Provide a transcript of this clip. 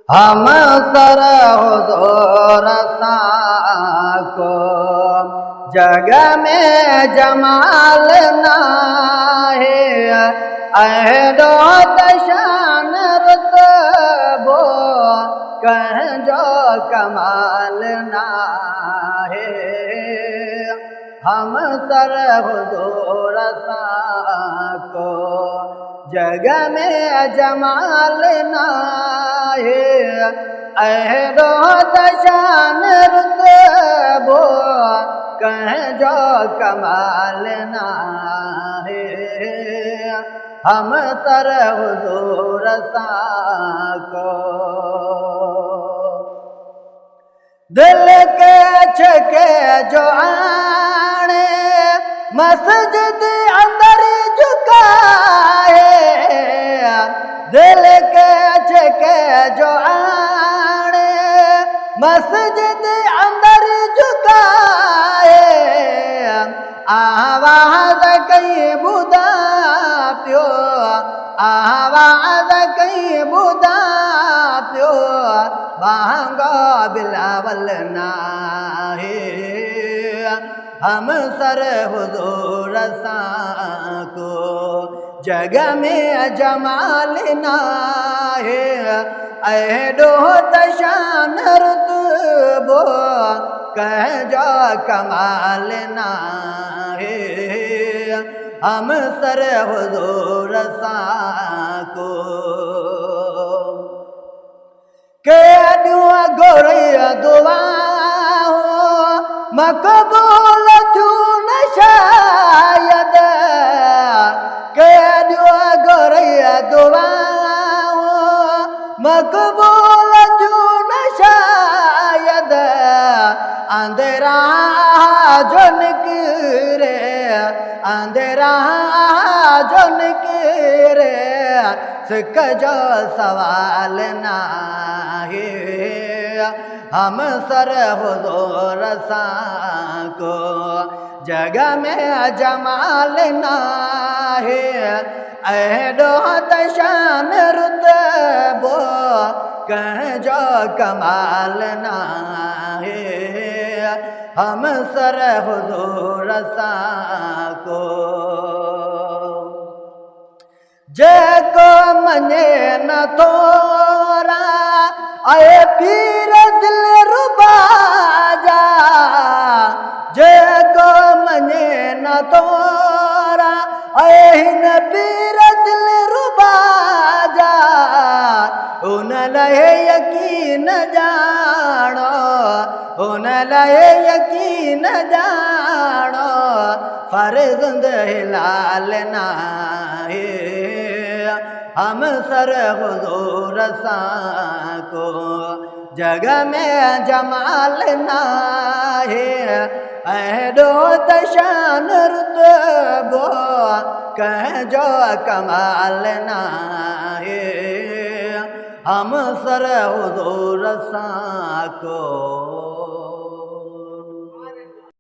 हम sir हुज़ूर को जग में जमाल नाहे अहदो तशान रुतबो कह जो कमाल नाहे हम सर हुज़ूर को जग में जमाल नाहे अहदो तशान रुतबो कह जो कमाल नाहे हम सर हुज़ूर को दिल के छके जो आने मस्जिद अंदर झुकाए दिल के छके जो आने मस्जिद अंदर झुकाए आवाज़ कई बुदा पियो आवाज़ कई बुदा पियो भांगा बिलावल नाहे हम सर हुज़ूर को जग में जमाल नाहे अहदो तशान रुतबो कह जो कमाल नाहे हम सर हुज़ूर को के दुआ गोरिया दुआ मकबूल थू न शायद के दुआ गोरिया दुआ मकबूल थू न शायद अंधेरा जो निकरे अंधेरा जो निकरे सिक जो सवाल नाहे हम सर हुज़ूर को जग में जमाल नाहे अहदो तशान रुतबो कह जो कमाल नाहे हम सर हुज़ूर को जको मने न तोरा आए पीर दिल रुबा जा जको मने न तोरा आए न पीर दिल रुबा जा उन लहे यकीन जानो उन लहे यकीन जानो फर्ज़ुंद हिलाल नाहे हम सर हुज़ूर को जग में जमाल नाहे अहदो तशान रुतबो कह जो कमाल नाहे हम सर हुज़ूर को